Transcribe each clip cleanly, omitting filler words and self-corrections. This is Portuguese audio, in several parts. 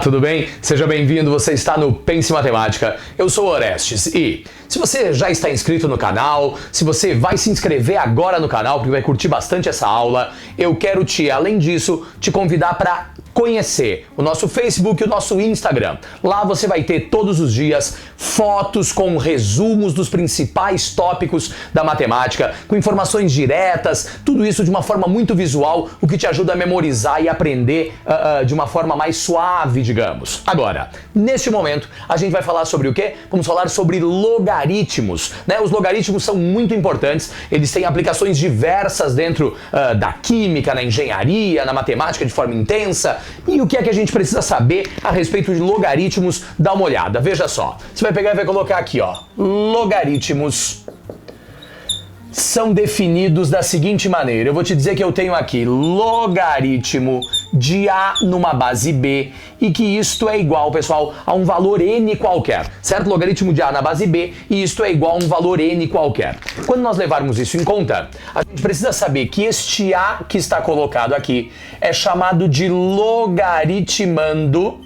tudo bem? Seja bem-vindo, você está no Pense Matemática. Eu sou Orestes e se você já está inscrito no canal, se você vai se inscrever agora no canal porque vai curtir bastante essa aula, eu quero além disso, te convidar para conhecer o nosso Facebook e o nosso Instagram. Lá você vai ter todos os dias fotos com resumos dos principais tópicos da matemática, com informações diretas, tudo isso de uma forma muito visual, o que te ajuda a memorizar e aprender de uma forma mais suave, digamos. Agora, neste momento, a gente vai falar sobre o quê? Vamos falar sobre logaritmos, né? Os logaritmos são muito importantes, eles têm aplicações diversas dentro da química, na engenharia, na matemática de forma intensa. E o que é que a gente precisa saber a respeito de logaritmos? Dá uma olhada, veja só. Você vai pegar e vai colocar aqui, ó, logaritmos são definidos da seguinte maneira. Eu vou te dizer que eu tenho aqui logaritmo de A numa base B e que isto é igual, pessoal, a um valor n qualquer, certo? Logaritmo de A na base B e isto é igual a um valor n qualquer. Quando nós levarmos isso em conta, a gente precisa saber que este A que está colocado aqui é chamado de logaritmando,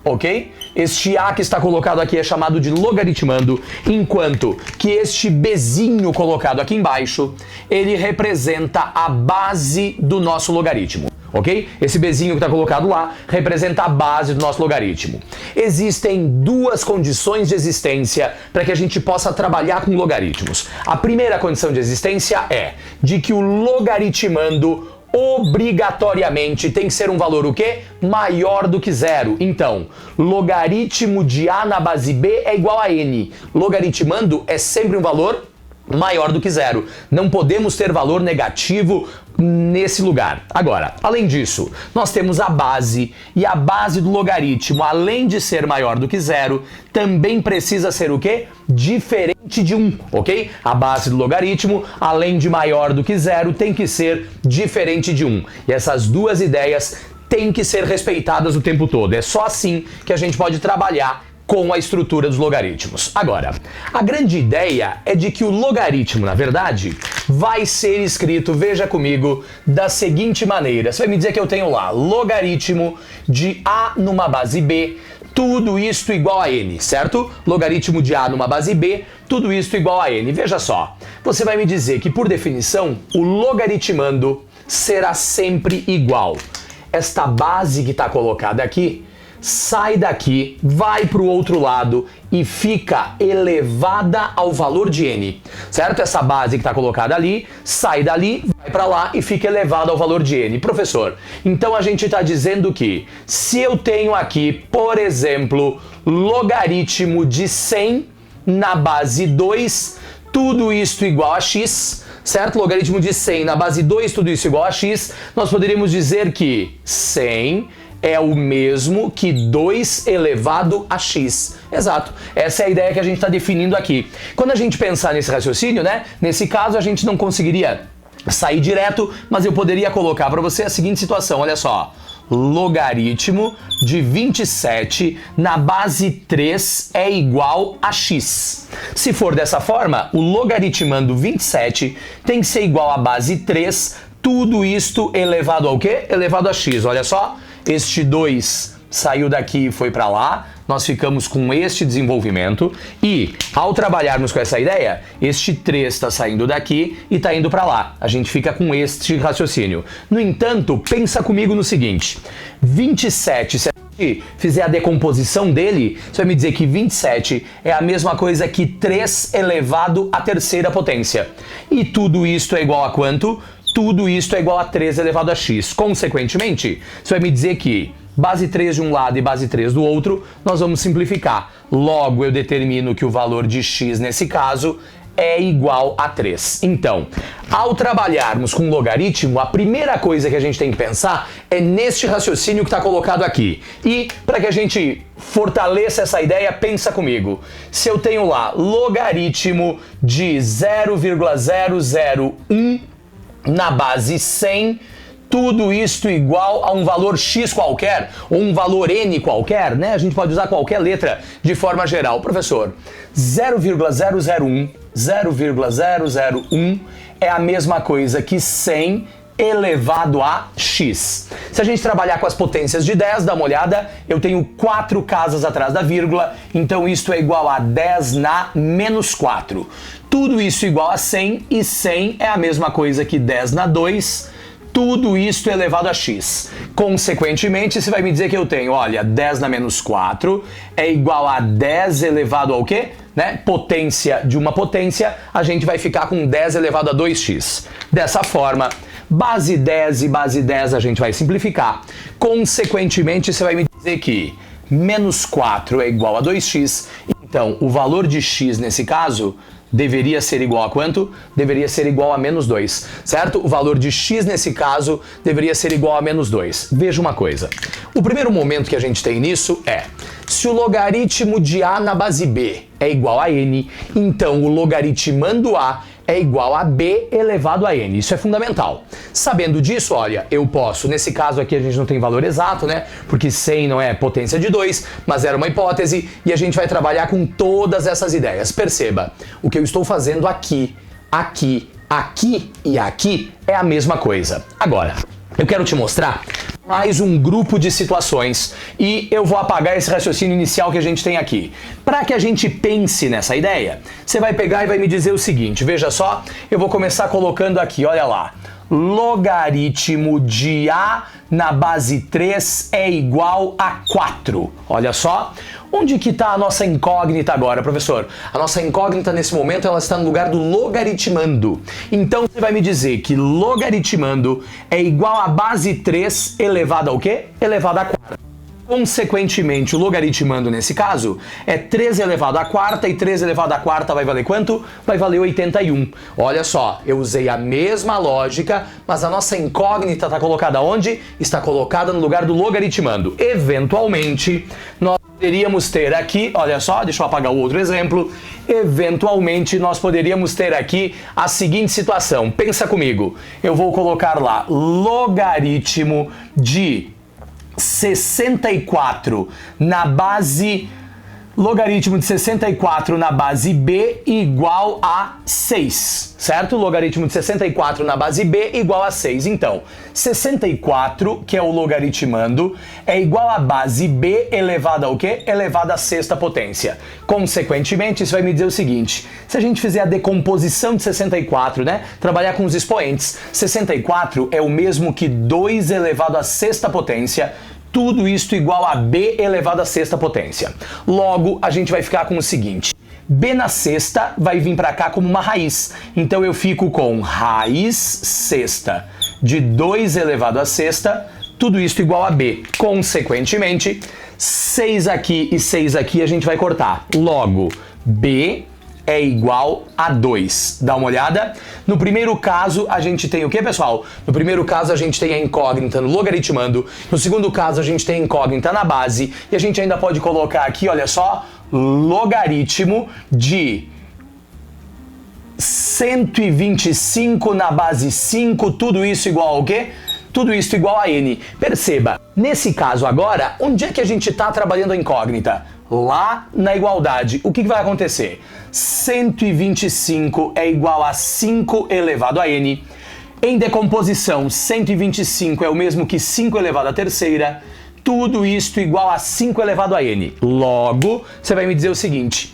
ok? Este A que está colocado aqui é chamado de logaritmando, enquanto que este Bzinho colocado aqui embaixo, ele representa a base do nosso logaritmo. Ok? Esse Bzinho que está colocado lá representa a base do nosso logaritmo. Existem duas condições de existência para que a gente possa trabalhar com logaritmos. A primeira condição de existência é de que o logaritmando obrigatoriamente tem que ser um valor o quê? Maior do que zero. Então, logaritmo de A na base B é igual a n. Logaritmando é sempre um valor maior do que zero. Não podemos ter valor negativo nesse lugar. Agora, além disso, nós temos a base, e a base do logaritmo, além de ser maior do que zero, também precisa ser o quê? Diferente de 1, ok? A base do logaritmo, além de maior do que zero, tem que ser diferente de 1. E essas duas ideias têm que ser respeitadas o tempo todo. É só assim que a gente pode trabalhar com a estrutura dos logaritmos. Agora, a grande ideia é de que o logaritmo, na verdade, vai ser escrito, veja comigo, da seguinte maneira. Você vai me dizer que eu tenho lá logaritmo de A numa base B, tudo isto igual a n, certo? Logaritmo de A numa base B, tudo isto igual a n. Veja só, você vai me dizer que, por definição, o logaritmando será sempre igual. Esta base que está colocada aqui, sai daqui, vai para o outro lado e fica elevada ao valor de n, certo? Essa base que está colocada ali, sai dali, vai para lá e fica elevada ao valor de n. Professor, então a gente está dizendo que se eu tenho aqui, por exemplo, logaritmo de 100 na base 2, tudo isto igual a x, certo? Logaritmo de 100 na base 2, tudo isso igual a x, nós poderíamos dizer que 100 é o mesmo que 2 elevado a x. Exato. Essa é a ideia que a gente está definindo aqui. Quando a gente pensar nesse raciocínio, né? Nesse caso a gente não conseguiria sair direto, mas eu poderia colocar para você a seguinte situação, olha só. Logaritmo de 27 na base 3 é igual a x. Se for dessa forma, o logaritmando 27 tem que ser igual a base 3, tudo isto elevado ao quê? Elevado a x, olha só. Este 2 saiu daqui e foi para lá, nós ficamos com este desenvolvimento e, ao trabalharmos com essa ideia, este 3 está saindo daqui e está indo para lá. A gente fica com este raciocínio. No entanto, pensa comigo no seguinte, 27, se a gente fizer a decomposição dele, você vai me dizer que 27 é a mesma coisa que 3 elevado à terceira potência. E tudo isto é igual a quanto? Tudo isto é igual a 3 elevado a x. Consequentemente, você vai me dizer que base 3 de um lado e base 3 do outro, nós vamos simplificar. Logo, eu determino que o valor de x, nesse caso, é igual a 3. Então, ao trabalharmos com logaritmo, a primeira coisa que a gente tem que pensar é neste raciocínio que está colocado aqui. E, para que a gente fortaleça essa ideia, pensa comigo. Se eu tenho lá logaritmo de 0,001 na base 100, tudo isto igual a um valor x qualquer, ou um valor n qualquer, né? A gente pode usar qualquer letra de forma geral. Professor, 0,001 é a mesma coisa que 100 elevado a x. Se a gente trabalhar com as potências de 10, dá uma olhada, eu tenho 4 casas atrás da vírgula, então isto é igual a 10 na menos 4. Tudo isso igual a 100, e 100 é a mesma coisa que 10 na 2, tudo isto elevado a x. Consequentemente, você vai me dizer que eu tenho, olha, 10 na menos 4 é igual a 10 elevado ao quê? Né? Potência de uma potência, a gente vai ficar com 10 elevado a 2x. Dessa forma, base 10 e base 10 a gente vai simplificar. Consequentemente, você vai me dizer que menos 4 é igual a 2x. Então, o valor de x nesse caso deveria ser igual a quanto? Deveria ser igual a menos 2, certo? O valor de x nesse caso deveria ser igual a menos 2. Veja uma coisa. O primeiro momento que a gente tem nisso é, se o logaritmo de a na base b é igual a n, então o logaritmando a é igual a b elevado a n. Isso é fundamental. Sabendo disso, olha, eu posso, nesse caso aqui a gente não tem valor exato, né? Porque 100 não é potência de 2, mas era uma hipótese e a gente vai trabalhar com todas essas ideias. Perceba, o que eu estou fazendo aqui, aqui, aqui e aqui é a mesma coisa. Agora, eu quero te mostrar mais um grupo de situações e eu vou apagar esse raciocínio inicial que a gente tem aqui. Para que a gente pense nessa ideia, você vai pegar e vai me dizer o seguinte, veja só, eu vou começar colocando aqui, olha lá, logaritmo de a na base 3 é igual a 4. Olha só, onde que está a nossa incógnita agora, professor? A nossa incógnita nesse momento ela está no lugar do logaritmando. Então você vai me dizer que logaritmando é igual a base 3 elevado ao quê? Elevado a 4. Consequentemente, o logaritmando nesse caso é 3 elevado à quarta, e 3 elevado à quarta vai valer quanto? Vai valer 81. Olha só, eu usei a mesma lógica, mas a nossa incógnita está colocada onde? Está colocada no lugar do logaritmando. Eventualmente, nós poderíamos ter aqui, olha só, deixa eu apagar o outro exemplo, eventualmente nós poderíamos ter aqui a seguinte situação. Pensa comigo, eu vou colocar lá logaritmo de 64 na base, logaritmo de 64 na base b igual a 6, certo? Logaritmo de 64 na base b igual a 6. Então, 64, que é o logaritmando, é igual a base b elevada ao quê? Elevada à sexta potência. Consequentemente, isso vai me dizer o seguinte, se a gente fizer a decomposição de 64, né? Trabalhar com os expoentes, 64 é o mesmo que 2 elevado à sexta potência, tudo isto igual a b elevado à sexta potência. Logo, a gente vai ficar com o seguinte, b na sexta vai vir para cá como uma raiz. Então eu fico com raiz sexta de 2 elevado à sexta, tudo isso igual a b. Consequentemente, 6 aqui e 6 aqui a gente vai cortar. Logo, b é igual a 2. Dá uma olhada? No primeiro caso, a gente tem o que, pessoal? No primeiro caso, a gente tem a incógnita no logaritmando. No segundo caso, a gente tem a incógnita na base. E a gente ainda pode colocar aqui, olha só, logaritmo de 125 na base 5, tudo isso igual ao quê? Tudo isso igual a n. Perceba, nesse caso agora, onde é que a gente está trabalhando a incógnita? Lá na igualdade. O que vai acontecer? 125 é igual a 5 elevado a n. Em decomposição, 125 é o mesmo que 5 elevado à terceira. Tudo isto igual a 5 elevado a n. Logo, você vai me dizer o seguinte,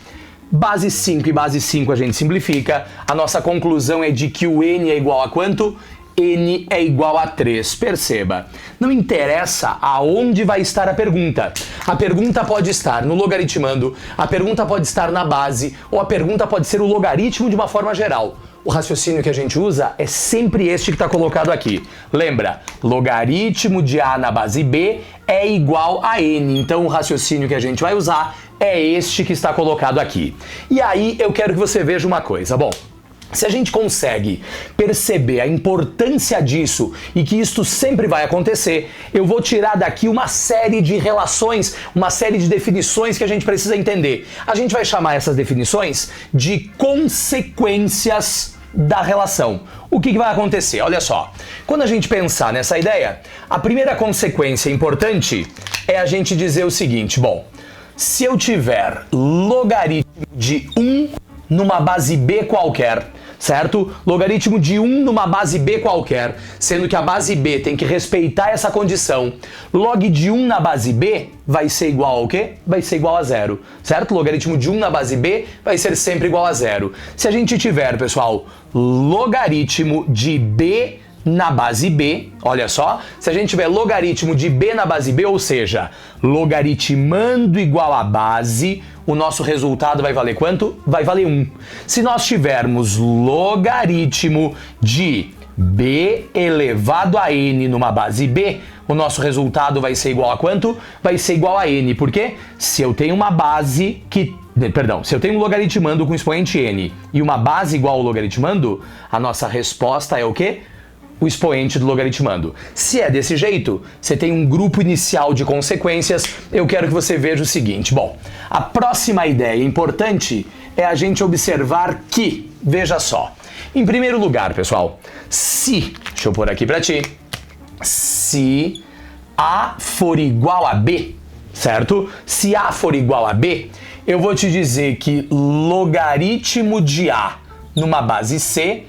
base 5 e base 5 a gente simplifica. A nossa conclusão é de que o n é igual a quanto? N é igual a 3. Perceba, não interessa aonde vai estar a pergunta. A pergunta pode estar no logaritmando, a pergunta pode estar na base, ou a pergunta pode ser o logaritmo de uma forma geral. O raciocínio que a gente usa é sempre este que está colocado aqui. Lembra, logaritmo de a na base b é igual a n. Então o raciocínio que a gente vai usar é este que está colocado aqui. E aí eu quero que você veja uma coisa. Bom, se a gente consegue perceber a importância disso e que isto sempre vai acontecer, eu vou tirar daqui uma série de relações, uma série de definições que a gente precisa entender. A gente vai chamar essas definições de consequências da relação. O que vai acontecer? Olha só, quando a gente pensar nessa ideia, a primeira consequência importante é a gente dizer o seguinte, bom, se eu tiver logaritmo de 1 numa base b qualquer, certo? Logaritmo de 1 numa base b qualquer, sendo que a base b tem que respeitar essa condição. Log de 1 na base b vai ser igual ao quê? Vai ser igual a zero, certo? Logaritmo de 1 na base b vai ser sempre igual a zero. Se a gente tiver, pessoal, logaritmo de b na base b, olha só, se a gente tiver logaritmo de b na base b, ou seja, logaritmando igual a base, o nosso resultado vai valer quanto? Vai valer 1. Se nós tivermos logaritmo de b elevado a n numa base b, o nosso resultado vai ser igual a quanto? Vai ser igual a n, porque se eu tenho uma base se eu tenho um logaritmando com expoente n e uma base igual ao logaritmando, a nossa resposta é o quê? O expoente do logaritmando. Se é desse jeito, você tem um grupo inicial de consequências, eu quero que você veja o seguinte. Bom, a próxima ideia importante é a gente observar que, veja só, em primeiro lugar, pessoal, deixa eu pôr aqui pra ti, se A for igual a B, certo? Se A for igual a B, eu vou te dizer que logaritmo de A numa base C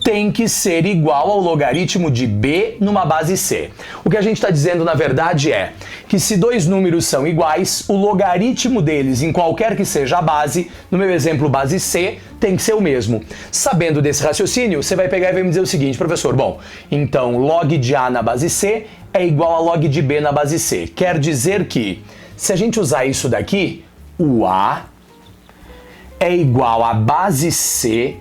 tem que ser igual ao logaritmo de b numa base c. O que a gente está dizendo, na verdade, é que se dois números são iguais, o logaritmo deles, em qualquer que seja a base, no meu exemplo, base c, tem que ser o mesmo. Sabendo desse raciocínio, você vai pegar e vai me dizer o seguinte, professor, bom, então log de a na base c é igual a log de b na base c. Quer dizer que, se a gente usar isso daqui, o a é igual a base c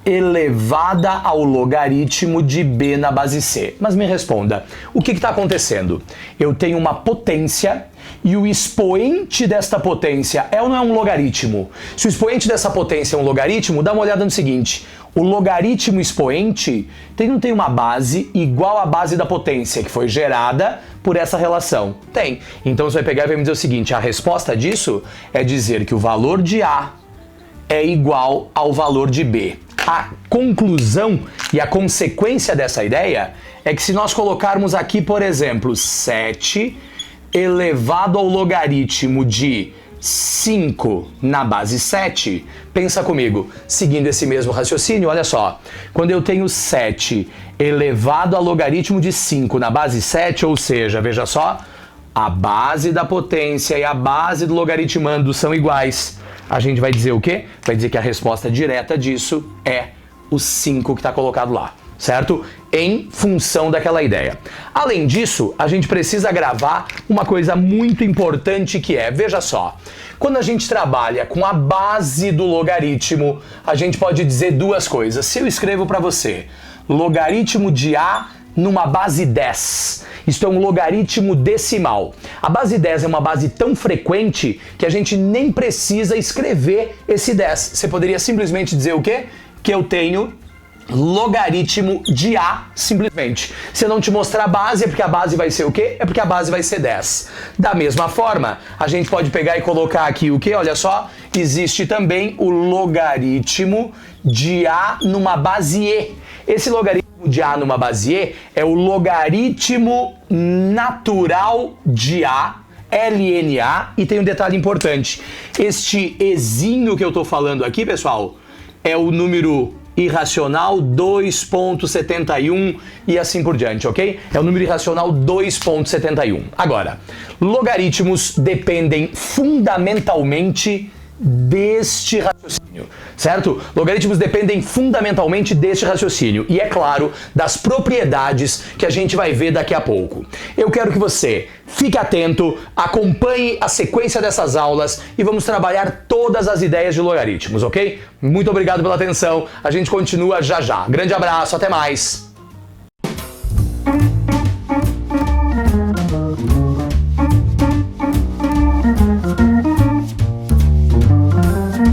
elevada ao logaritmo de b na base c. Mas me responda, o que está acontecendo? Eu tenho uma potência e o expoente desta potência é ou não é um logaritmo? Se o expoente dessa potência é um logaritmo, dá uma olhada no seguinte, o logaritmo expoente não tem uma base igual à base da potência que foi gerada por essa relação? Tem. Então você vai pegar e vai me dizer o seguinte, a resposta disso é dizer que o valor de A é igual ao valor de B. A conclusão e a consequência dessa ideia é que se nós colocarmos aqui, por exemplo, 7 elevado ao logaritmo de 5 na base 7, pensa comigo, seguindo esse mesmo raciocínio, olha só, quando eu tenho 7 elevado ao logaritmo de 5 na base 7, ou seja, veja só, a base da potência e a base do logaritmando são iguais. A gente vai dizer o quê? Vai dizer que a resposta direta disso é o 5 que está colocado lá, certo? Em função daquela ideia. Além disso, a gente precisa gravar uma coisa muito importante que é, veja só, quando a gente trabalha com a base do logaritmo, a gente pode dizer duas coisas. Se eu escrevo para você, logaritmo de A numa base 10. Isto é um logaritmo decimal. A base 10 é uma base tão frequente que a gente nem precisa escrever esse 10. Você poderia simplesmente dizer o quê? Que eu tenho logaritmo de A, simplesmente. Se eu não te mostrar a base, é porque a base vai ser o quê? É porque a base vai ser 10. Da mesma forma, a gente pode pegar e colocar aqui o quê? Olha só, existe também o logaritmo de A numa base E. Esse logaritmo de A numa base E é o logaritmo natural de A, LNA, e tem um detalhe importante. Este ezinho que eu estou falando aqui, pessoal, é o número irracional 2.71 e assim por diante, ok? É o número irracional 2.71. Agora, logaritmos dependem fundamentalmente deste raciocínio, certo? Logaritmos dependem fundamentalmente deste raciocínio e, é claro, das propriedades que a gente vai ver daqui a pouco. Eu quero que você fique atento, acompanhe a sequência dessas aulas e vamos trabalhar todas as ideias de logaritmos, ok? Muito obrigado pela atenção, a gente continua já já. Grande abraço, até mais!